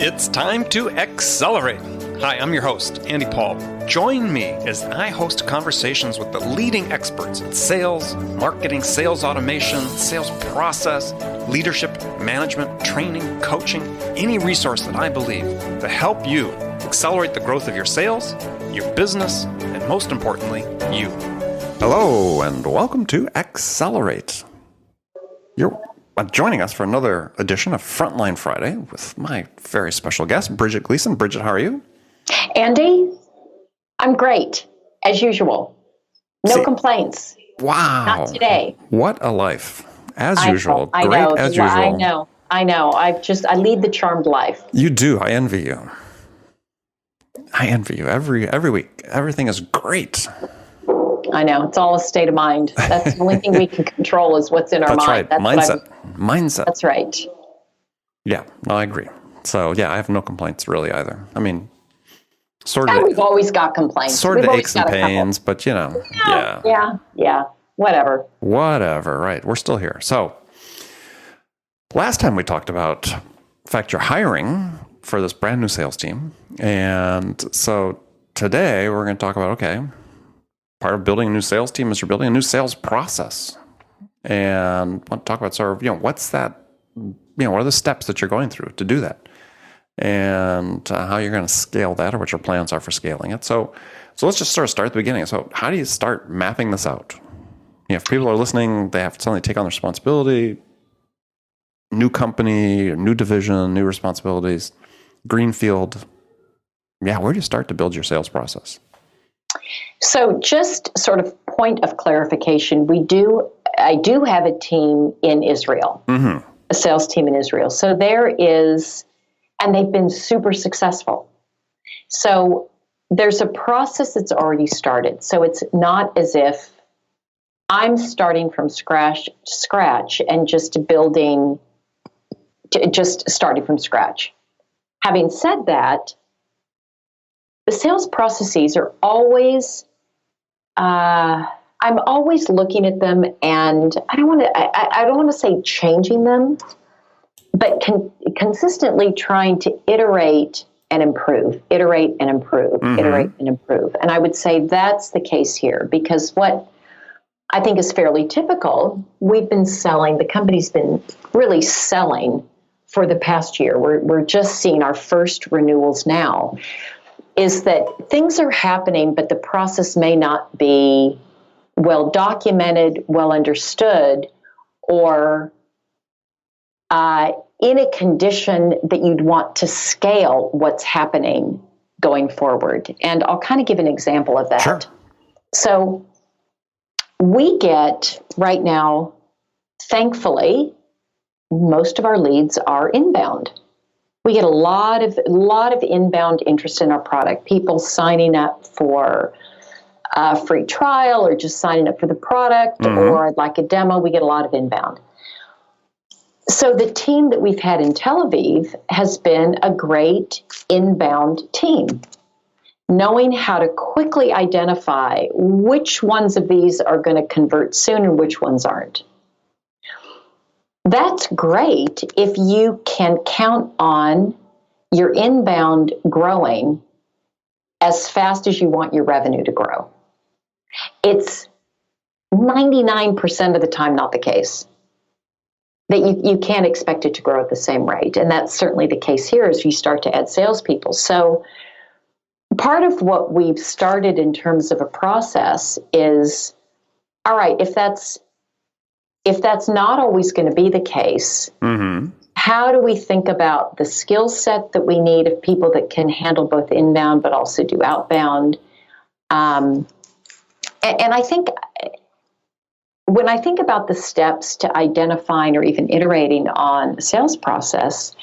It's time to accelerate. Hi, I'm your host, Andy Paul. Join me as I host conversations with the leading experts in sales, marketing, sales automation, sales process, leadership, management, training, coaching, any resource that I believe to help you accelerate the growth of your sales, your business, and most importantly, you. Hello, and welcome to Accelerate. You're joining us for another edition of Frontline Friday with my very special guest, Bridget Gleason. Bridget, how are you? Andy, I'm great, as usual. No complaints. Wow. Not today. What a life. As usual. I Great know, as usual. I know. I lead the charmed life. You do. I envy you. Every week. Everything is great. I know. It's all a state of mind. That's the only thing we can control is what's in our mind. That's right. Mindset. That's right. Yeah, no, I agree. So, yeah, I have no complaints really either. I mean, we've always got complaints. Sort of aches and pains, but Yeah. Whatever, right. We're still here. So, last time we talked about, in fact, you're hiring for this brand new sales team. And so today we're going to talk about, okay, part of building a new sales team is you're building a new sales process. And I want to talk about sort of, what's that, what are the steps that you're going through to do that? And how you're going to scale that or what your plans are for scaling it. So let's just sort of start at the beginning. So how do you start mapping this out? If people are listening, they have to suddenly take on the responsibility, new company, new division, new responsibilities, greenfield. Yeah, where do you start to build your sales process? So just sort of point of clarification, I do have a team in Israel, a sales team in Israel. So and they've been super successful. So there's a process that's already started. So it's not as if I'm starting from scratch and just starting from scratch. Having said that, the sales processes are always, I'm always looking at them, and I don't want to say changing them, but consistently trying to iterate and improve. And I would say that's the case here, because what I think is fairly typical, the company's been really selling for the past year. We're just seeing our first renewals now, is that things are happening, but the process may not be well documented, well understood, or in a condition that you'd want to scale what's happening going forward. And I'll kind of give an example of that. Sure. So we get right now, thankfully, most of our leads are inbound. We get a lot of inbound interest in our product. People signing up for a free trial or just signing up for the product or I'd like a demo. We get a lot of inbound. So the team that we've had in Tel Aviv has been a great inbound team, knowing how to quickly identify which ones of these are going to convert soon and which ones aren't. That's great if you can count on your inbound growing as fast as you want your revenue to grow. It's 99% of the time not the case. That you can't expect it to grow at the same rate. And that's certainly the case here as you start to add salespeople. So part of what we've started in terms of a process is, all right, if that's not always going to be the case, how do we think about the skill set that we need of people that can handle both inbound but also do outbound? And I think when I think about the steps to identifying or even iterating on a sales process,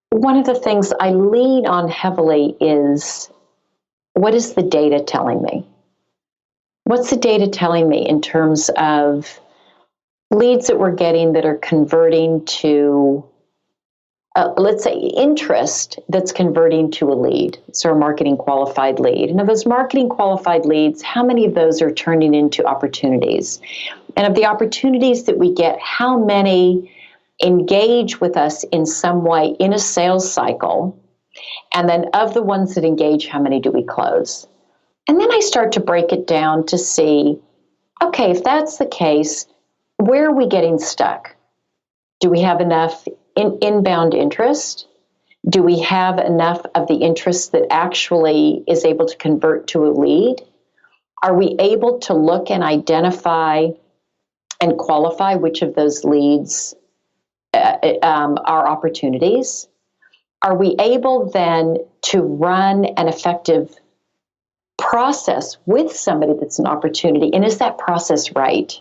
one of the things I lean on heavily is, what is the data telling me? What's the data telling me in terms of leads that we're getting that are converting to, let's say, interest that's converting to a lead, so a marketing qualified lead. And of those marketing qualified leads, how many of those are turning into opportunities? And of the opportunities that we get, how many engage with us in some way in a sales cycle. And then of the ones that engage, how many do we close? And then I start to break it down to see, okay, if that's the case, where are we getting stuck? Do we have enough inbound interest? Do we have enough of the interest that actually is able to convert to a lead? Are we able to look and identify and qualify which of those leads are opportunities? Are we able then to run an effective process with somebody that's an opportunity? And is that process right?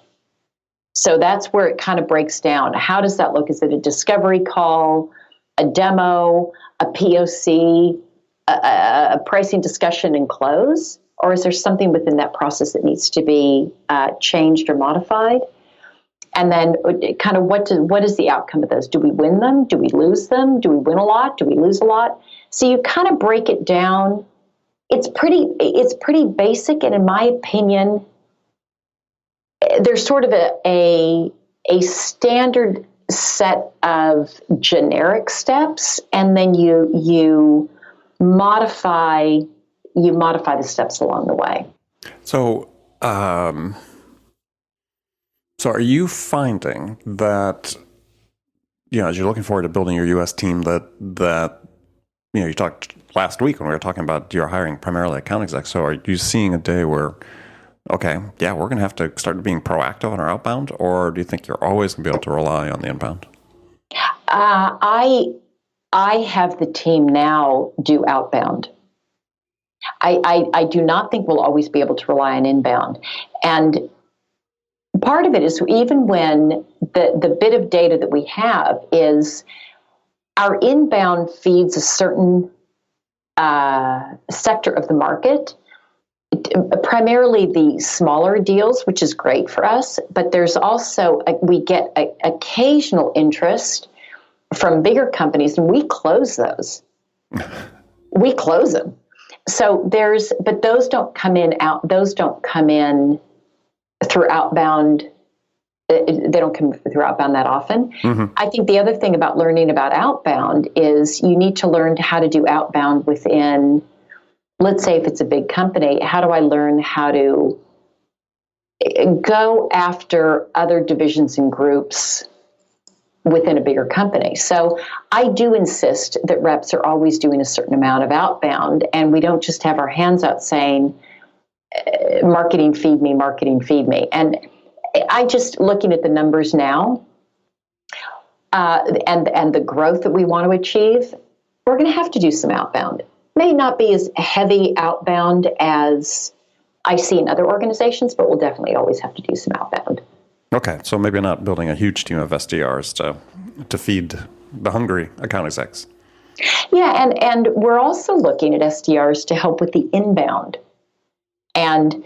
So that's where it kind of breaks down. How does that look? Is it a discovery call, a demo, a POC, a pricing discussion and close? Or is there something within that process that needs to be changed or modified? And then kind of what is the outcome of those? Do we win them? Do we lose them? Do we win a lot? Do we lose a lot? So you kind of break it down. It's pretty basic, and in my opinion, there's sort of a standard set of generic steps, and then you modify the steps along the way. So, so are you finding that, as you're looking forward to building your U.S. team, that you talked last week when we were talking about you're hiring primarily account execs. So are you seeing a day where, okay, yeah, we're going to have to start being proactive on our outbound, or do you think you're always going to be able to rely on the inbound? I have the team now do outbound. I do not think we'll always be able to rely on inbound. And part of it is even when the bit of data that we have is our inbound feeds a certain sector of the market, primarily the smaller deals, which is great for us. But there's also, we get occasional interest from bigger companies, and we close those. We close them. So but those don't come in through outbound. They don't come through outbound that often. Mm-hmm. I think the other thing about learning about outbound is you need to learn how to do outbound within, let's say if it's a big company, how do I learn how to go after other divisions and groups within a bigger company? So I do insist that reps are always doing a certain amount of outbound, and we don't just have our hands out saying, marketing, feed me, marketing, feed me. And I just looking at the numbers now and the growth that we want to achieve, we're going to have to do some outbound. May not be as heavy outbound as I see in other organizations, but we'll definitely always have to do some outbound. Okay, so maybe not building a huge team of SDRs to feed the hungry account execs. Yeah, and we're also looking at SDRs to help with the inbound. And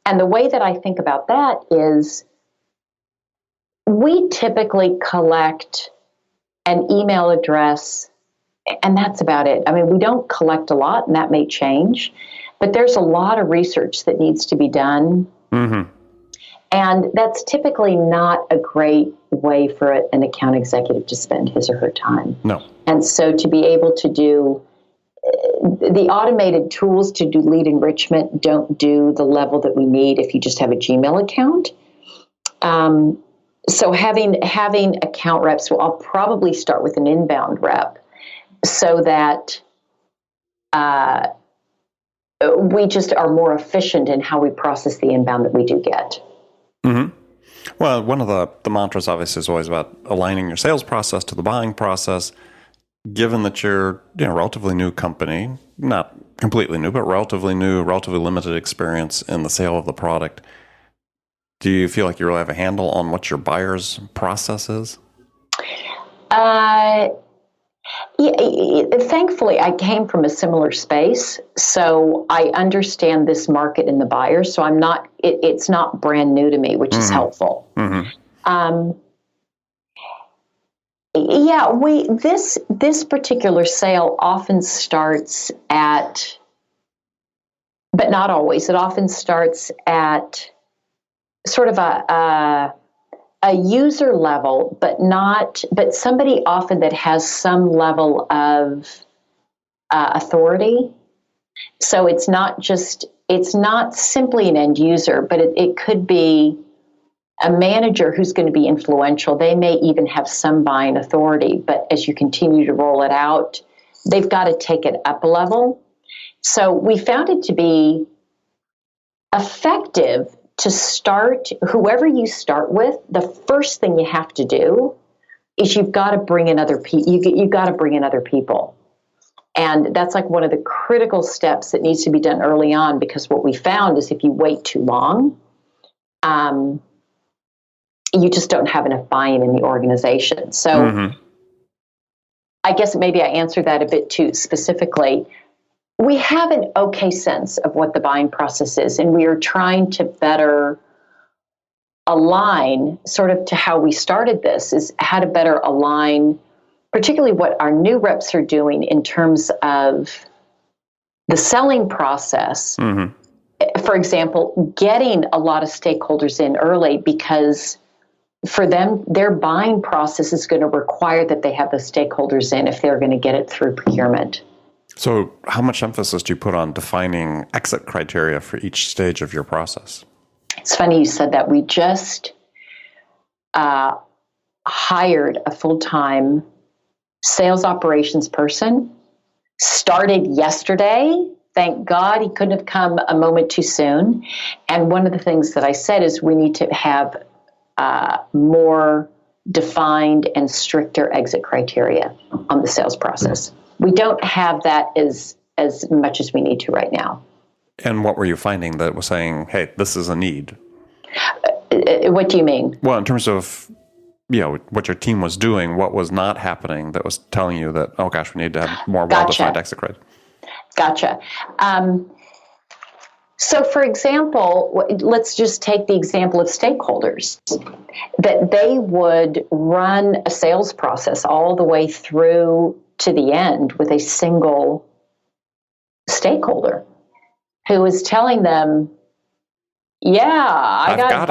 the way that I think about that is we typically collect an email address, and that's about it. I mean, we don't collect a lot, and that may change, but there's a lot of research that needs to be done. Mm-hmm. And that's typically not a great way for an account executive to spend his or her time. No. And so to be able to do the automated tools to do lead enrichment don't do the level that we need if you just have a Gmail account. So having account reps, well, I'll probably start with an inbound rep so that we just are more efficient in how we process the inbound that we do get. Mm-hmm. Well, one of the mantras obviously is always about aligning your sales process to the buying process. Given that you're a relatively new company, not completely new, but relatively new, relatively limited experience in the sale of the product, do you feel like you really have a handle on what your buyer's process is? Yeah, thankfully, I came from a similar space, so I understand this market and the buyers. So I'm not; it's not brand new to me, which is helpful. Mm-hmm. Yeah, this particular sale often starts at, but not always. It often starts at sort of a a user level, but somebody often that has some level of authority. So it's not simply an end user, but it could be a manager who's going to be influential. They may even have some buying authority, but as you continue to roll it out, they've got to take it up a level. So we found it to be effective to start, whoever you start with, the first thing you have to do is you've got to bring in other people. You've got to bring in other people. And that's like one of the critical steps that needs to be done early on, because what we found is if you wait too long, you just don't have enough buy-in in the organization. So I guess maybe I answered that a bit too specifically. We have an okay sense of what the buying process is, and we are trying to better align sort of to how we started this, is how to better align particularly what our new reps are doing in terms of the selling process. For example, getting a lot of stakeholders in early, because for them, their buying process is going to require that they have the stakeholders in if they're going to get it through procurement. So how much emphasis do you put on defining exit criteria for each stage of your process? It's funny you said that. We just hired a full-time sales operations person, started yesterday. Thank God he couldn't have come a moment too soon. And one of the things that I said is we need to have more defined and stricter exit criteria on the sales process. We don't have that as much as we need to right now. And what were you finding that was saying, hey, this is a need? What do you mean? Well, in terms of, what your team was doing, what was not happening that was telling you that, oh gosh, we need to have more well-defined exit criteria. Gotcha. So, for example, let's just take the example of stakeholders, that they would run a sales process all the way through to the end with a single stakeholder who is telling them, I got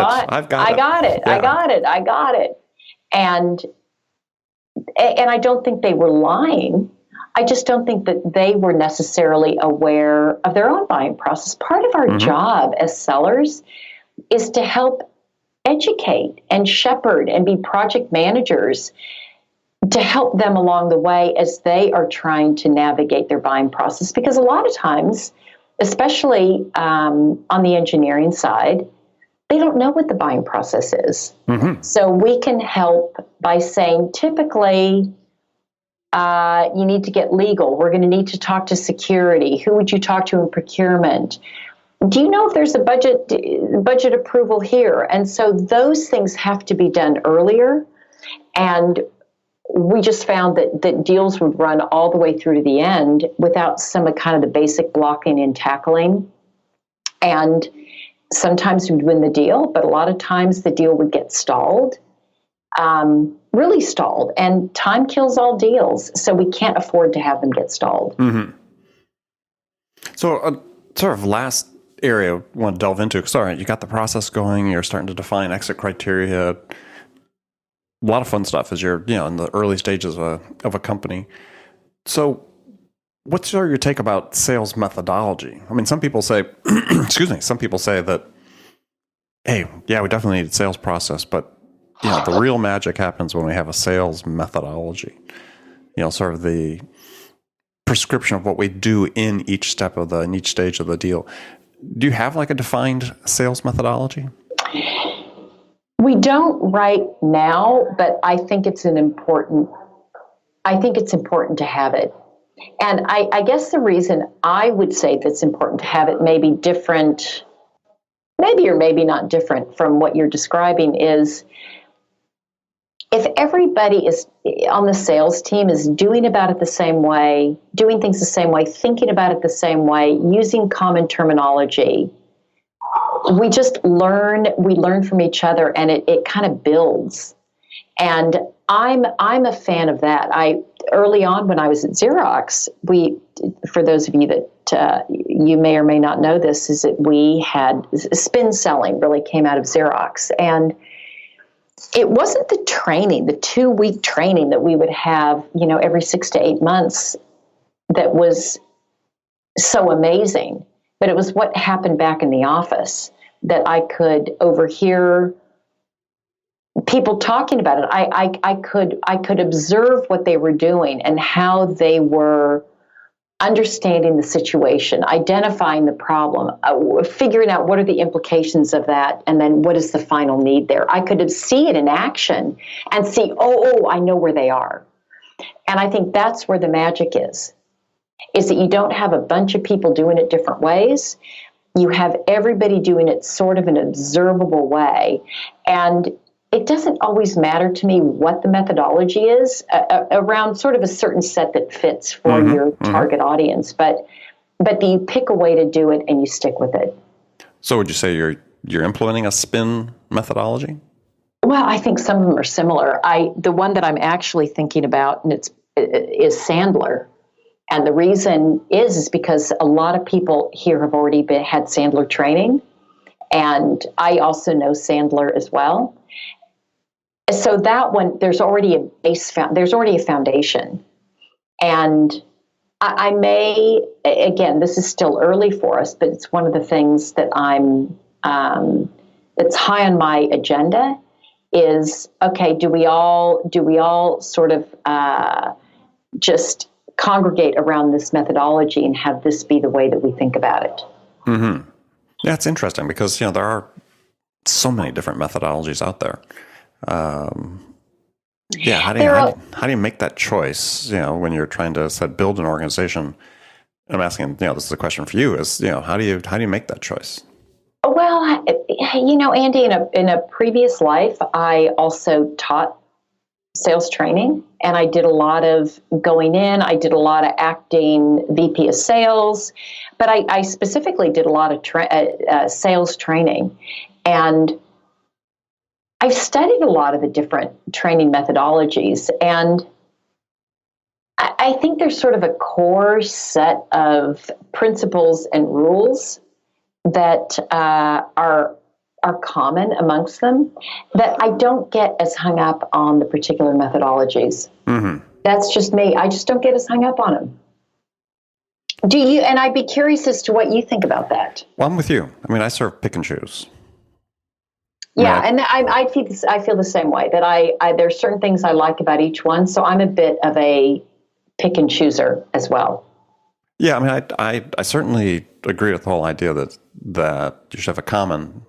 it. And I don't think they were lying. I just don't think that they were necessarily aware of their own buying process. Part of our job as sellers is to help educate and shepherd and be project managers to help them along the way as they are trying to navigate their buying process. Because a lot of times, especially on the engineering side, they don't know what the buying process is. So we can help by saying, typically, you need to get legal. We're going to need to talk to security. Who would you talk to in procurement? Do you know if there's a budget approval here? And so those things have to be done earlier. And we just found that deals would run all the way through to the end without some kind of the basic blocking and tackling. And sometimes we'd win the deal, but a lot of times the deal would get stalled. Really stalled, and time kills all deals, so we can't afford to have them get stalled. So sort of last area I want to delve into, because you got the process going, you're starting to define exit criteria, a lot of fun stuff as you're in the early stages of a company. So what's your take about sales methodology? I mean, some people say, some people say that, hey, we definitely need a sales process, but the real magic happens when we have a sales methodology. Sort of the prescription of what we do in each step in each stage of the deal. Do you have like a defined sales methodology? We don't right now, but I think it's important to have it. And I guess the reason I would say that's important to have it may be different, maybe or maybe not different from what you're describing, is if everybody is on the sales team is doing things the same way, thinking about it the same way, using common terminology, we learn from each other, and it kind of builds. And I'm a fan of that. Early on when I was at Xerox, for those of you that you may or may not know this, is that we had spin selling really came out of Xerox. And It wasn't the training, the 2-week training that we would have, every 6 to 8 months that was so amazing, but it was what happened back in the office that I could overhear people talking about it. I could observe what they were doing and how they were understanding the situation, identifying the problem, figuring out what are the implications of that, and then what is the final need there. I could see it in action and see, I know where they are. And I think that's where the magic is that you don't have a bunch of people doing it different ways. You have everybody doing it sort of an observable way. And it doesn't always matter to me what the methodology is around sort of a certain set that fits for your target audience. But you pick a way to do it and you stick with it. So would you say you're implementing a spin methodology? Well, I think some of them are similar. The one that I'm actually thinking about is Sandler. And the reason is because a lot of people here have already had Sandler training. And I also know Sandler as well. So that one, there's already a foundation. And I may, again, this is still early for us, but it's one of the things that that's high on my agenda is, okay, do we all sort of just congregate around this methodology and have this be the way that we think about it? Mm-hmm. Yeah, it's interesting because, there are so many different methodologies out there. How do you make that choice, when you're trying to build an organization? I'm asking, this is a question for you, is, how do you make that choice? Well, Andy, in a previous life, I also taught sales training, and I did a lot of going in. I did a lot of acting VP of sales, but I specifically did a lot of sales training. And I've studied a lot of the different training methodologies, and I think there's sort of a core set of principles and rules that are common amongst them that I don't get as hung up on the particular methodologies. Mm-hmm. That's just me. I just don't get as hung up on them. Do you? And I'd be curious as to what you think about that. Well, I'm with you. I mean, I sort of pick and choose. Yeah, and I feel the same way, that I there's certain things I like about each one, so I'm a bit of a pick and chooser as well. Yeah, I mean, I certainly agree with the whole idea that you should have a common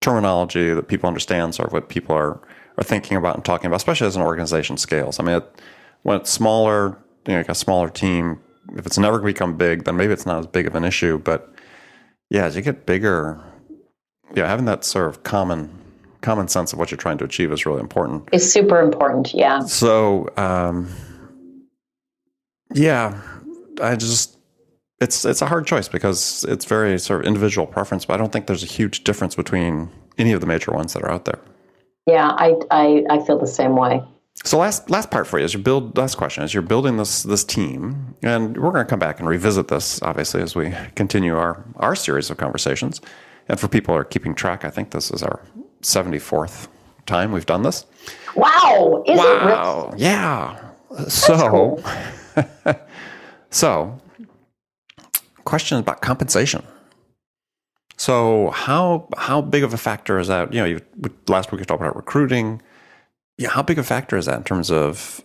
terminology that people understand, sort of what people are thinking about and talking about, especially as an organization scales. I mean, when it's smaller, like a smaller team, if it's never going to become big, then maybe it's not as big of an issue. But yeah, as you get bigger, having that sort of common sense of what you're trying to achieve is really important. It's super important, yeah. So, it's a hard choice because it's very sort of individual preference, but I don't think there's a huge difference between any of the major ones that are out there. Yeah, I feel the same way. So last part for you is last question is you're building this team, and we're going to come back and revisit this, obviously, as we continue our series of conversations. And for people who are keeping track, I think this is our 74th time we've done this. Wow. Is it really? Yeah. So, cool. So, question about compensation. So how big of a factor is that? Last week we talked about recruiting. Yeah, how big a factor is that in terms of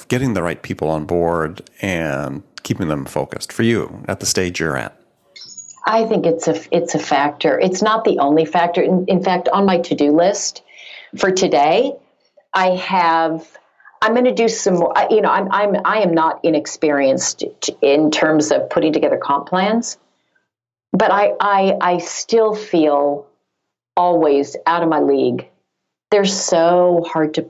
getting the right people on board and keeping them focused for you at the stage you're at? I think it's a factor. It's not the only factor. In fact, on my to-do list for today, I'm going to do some more. I am not inexperienced in terms of putting together comp plans, but I still feel always out of my league. They're so hard to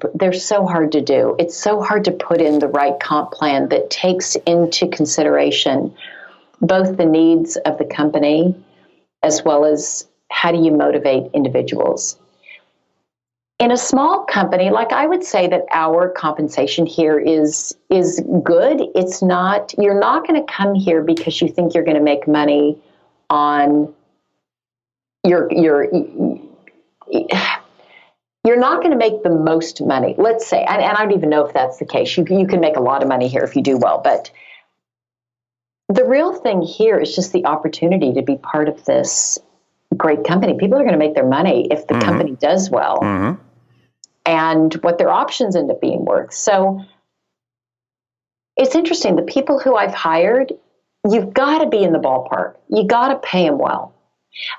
do. It's so hard to put in the right comp plan that takes into consideration both the needs of the company as well as how do you motivate individuals. In a small company, like I would say that our compensation here is good. It's not, you're not going to come here because you think you're going to make money on your you're not going to make the most money. Let's say, and I don't even know if that's the case. You can make a lot of money here if you do well, but the real thing here is just the opportunity to be part of this great company. People are going to make their money if the company does well, and what their options end up being worth. So it's interesting. The people who I've hired, you've got to be in the ballpark. You got to pay them well,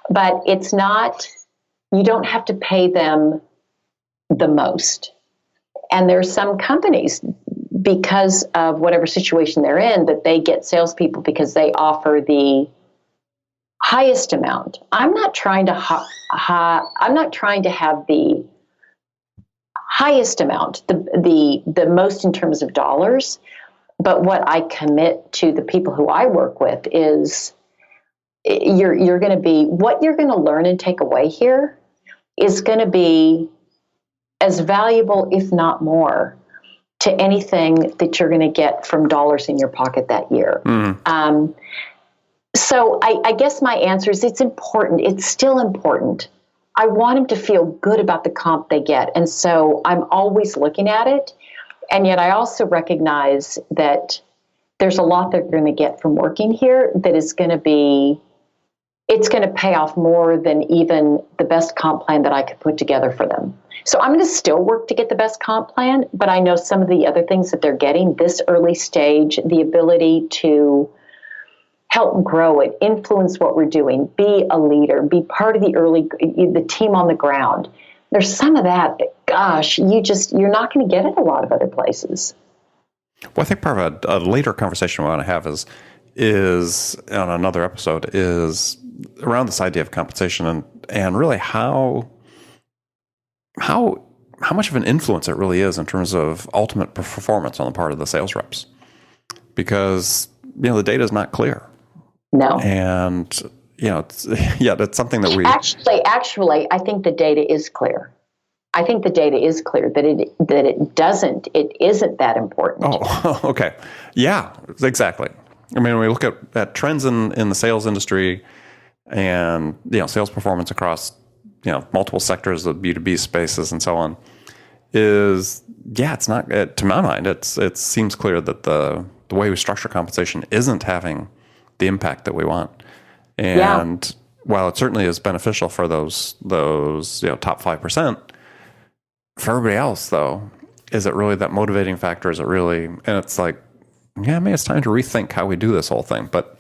but it's not, you don't have to pay them the most. And there's some companies, because of whatever situation they're in, that they get salespeople because they offer the highest amount. I'm not trying to have the highest amount, the most in terms of dollars. But what I commit to the people who I work with is you're going to be, what you're going to learn and take away here is going to be as valuable, if not more, to anything that you're going to get from dollars in your pocket that year. So I guess my answer is it's important. It's still important. I want them to feel good about the comp they get. And so I'm always looking at it. And yet I also recognize that there's a lot they're going to get from working here that is going to be, it's going to pay off more than even the best comp plan that I could put together for them. So I'm going to still work to get the best comp plan, but I know some of the other things that they're getting, this early stage, the ability to help grow it, influence what we're doing, be a leader, be part of the team on the ground. There's some of that, gosh, you're not going to get it a lot of other places. Well, I think part of a later conversation we want to have is on another episode is around this idea of compensation and really how much of an influence it really is in terms of ultimate performance on the part of the sales reps, because the data is not clear. No, and that's something that we actually I think the data is clear. I think the data is clear that it isn't that important. Oh, okay, yeah, exactly. I mean, when we look at trends in the sales industry and sales performance across multiple sectors, the B2B spaces and so on, it's not, to my mind, it seems clear that the way we structure compensation isn't having the impact that we want. And while it certainly is beneficial for those top 5%, for everybody else though, is it really that motivating factor? Is it really, and it's like, maybe it's time to rethink how we do this whole thing, but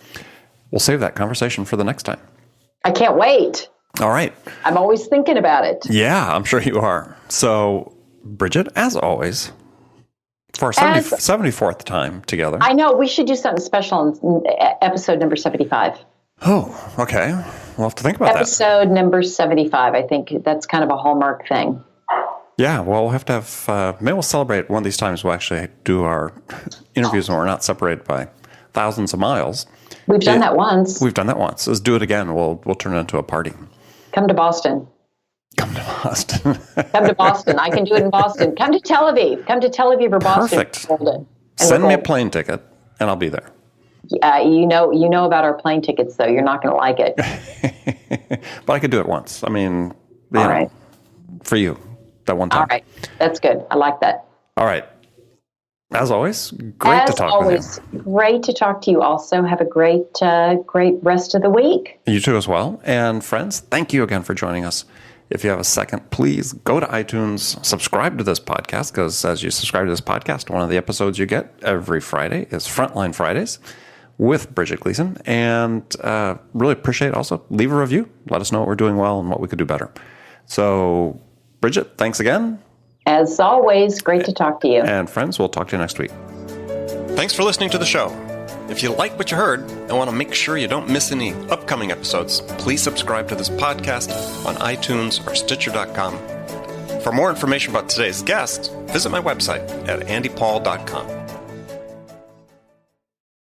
we'll save that conversation for the next time. I can't wait. All right. I'm always thinking about it. Yeah, I'm sure you are. So, Bridget, as always, for our 74th time together. I know, we should do something special on episode number 75. Oh, okay. We'll have to think about episode number 75. I think that's kind of a hallmark thing. Yeah, well, we'll have to have, maybe we'll celebrate one of these times. We'll actually do our interviews when we're not separated by thousands of miles. We've done that once. Let's do it again. We'll turn it into a party. Come to Boston. Come to Boston. Come to Boston. I can do it in Boston. Come to Tel Aviv. Come to Tel Aviv or Boston. Perfect. Send me a plane ticket, and I'll be there. You know about our plane tickets, though. You're not going to like it. But I could do it once. I mean, all right. For you, that one time. All right. That's good. I like that. All right. As always, great to talk with you. Great to talk to you also. Have a great rest of the week. You too as well. And friends, thank you again for joining us. If you have a second, please go to iTunes, subscribe to this podcast, because as you subscribe to this podcast, one of the episodes you get every Friday is Frontline Fridays with Bridget Gleason. And really appreciate also, leave a review. Let us know what we're doing well and what we could do better. So, Bridget, thanks again. As always, great to talk to you. And friends, we'll talk to you next week. Thanks for listening to the show. If you like what you heard and want to make sure you don't miss any upcoming episodes, please subscribe to this podcast on iTunes or Stitcher.com. For more information about today's guest, visit my website at andypaul.com.